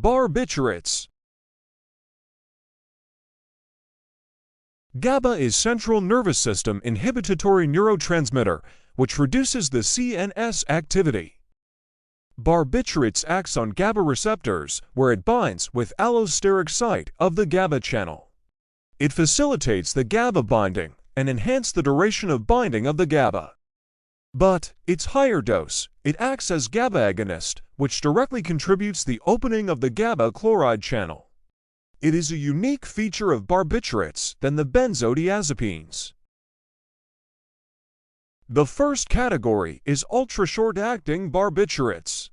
Barbiturates. GABA is central nervous system inhibitory neurotransmitter, which reduces the CNS activity. Barbiturates acts on GABA receptors, where it binds with allosteric site of the GABA channel. It facilitates the GABA binding and enhances the duration of binding of the GABA. But its higher dose, it acts as GABA agonist, which directly contributes the opening of the GABA chloride channel. It is a unique feature of barbiturates than the benzodiazepines. The first category is ultra-short-acting barbiturates.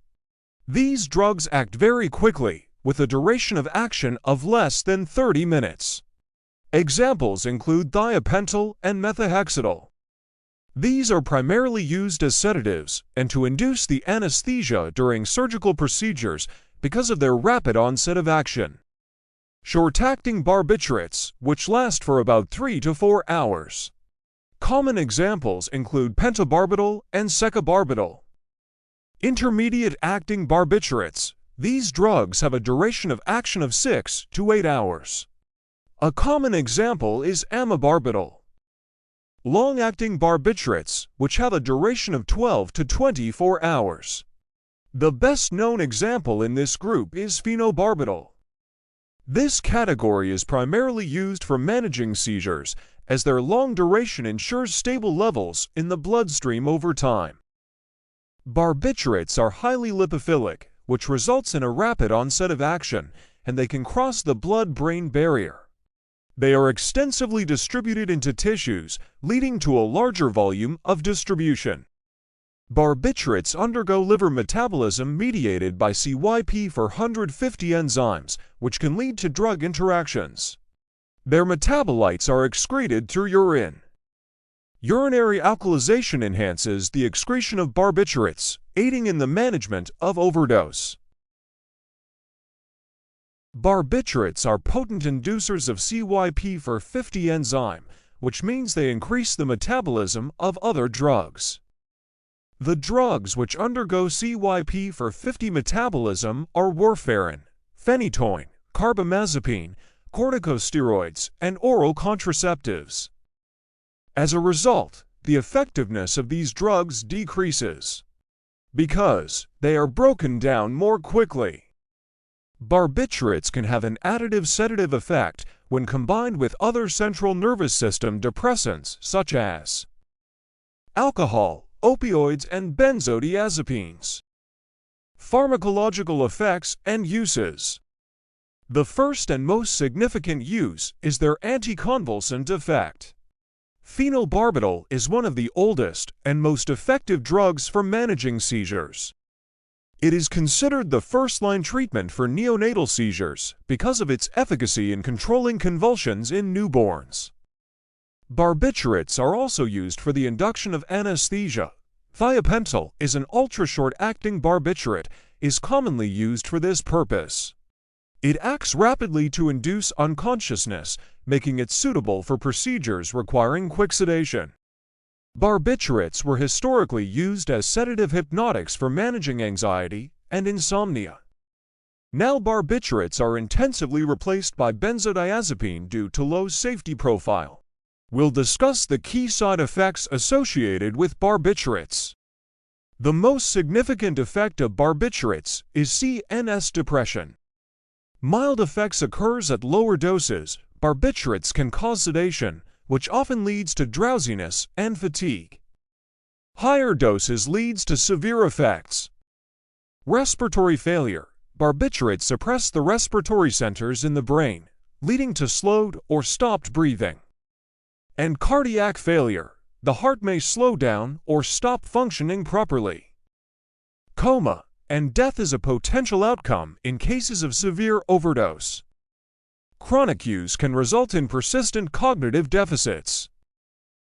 These drugs act very quickly, with a duration of action of less than 30 minutes. Examples include thiopental and methotrexate. These are primarily used as sedatives and to induce the anesthesia during surgical procedures because of their rapid onset of action. Short-acting barbiturates, which last for about 3 to 4 hours. Common examples include pentobarbital and secabarbital. Intermediate-acting barbiturates. These drugs have a duration of action of 6 to 8 hours. A common example is amibarbital. Long-acting barbiturates, which have a duration of 12 to 24 hours. The best-known example in this group is phenobarbital. This category is primarily used for managing seizures, as their long duration ensures stable levels in the bloodstream over time. Barbiturates are highly lipophilic, which results in a rapid onset of action, and they can cross the blood-brain barrier. They are extensively distributed into tissues, leading to a larger volume of distribution. Barbiturates undergo liver metabolism mediated by CYP450 enzymes, which can lead to drug interactions. Their metabolites are excreted through urine. Urinary alkalization enhances the excretion of barbiturates, aiding in the management of overdose. Barbiturates are potent inducers of CYP450 enzyme, which means they increase the metabolism of other drugs. The drugs which undergo CYP450 metabolism are warfarin, phenytoin, carbamazepine, corticosteroids, and oral contraceptives. As a result, the effectiveness of these drugs decreases because they are broken down more quickly. Barbiturates can have an additive sedative effect when combined with other central nervous system depressants such as alcohol, opioids, and benzodiazepines. Pharmacological effects and uses. The first and most significant use is their anticonvulsant effect. Phenobarbital is one of the oldest and most effective drugs for managing seizures. It is considered the first-line treatment for neonatal seizures because of its efficacy in controlling convulsions in newborns. Barbiturates are also used for the induction of anesthesia. Thiopental is an ultra-short-acting barbiturate, is commonly used for this purpose. It acts rapidly to induce unconsciousness, making it suitable for procedures requiring quick sedation. Barbiturates were historically used as sedative hypnotics for managing anxiety and insomnia. Now barbiturates are intensively replaced by benzodiazepine due to low safety profile. We'll discuss the key side effects associated with barbiturates. The most significant effect of barbiturates is CNS depression. Mild effects occurs at lower doses. Barbiturates can cause sedation, which often leads to drowsiness and fatigue. Higher doses leads to severe effects. Respiratory failure. Barbiturates suppress the respiratory centers in the brain, leading to slowed or stopped breathing. And cardiac failure. The heart may slow down or stop functioning properly. Coma and death is a potential outcome in cases of severe overdose. Chronic use can result in persistent cognitive deficits.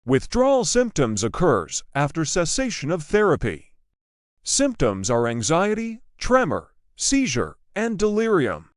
Withdrawal symptoms occurs after cessation of therapy. Symptoms are anxiety, tremor, seizure, and delirium.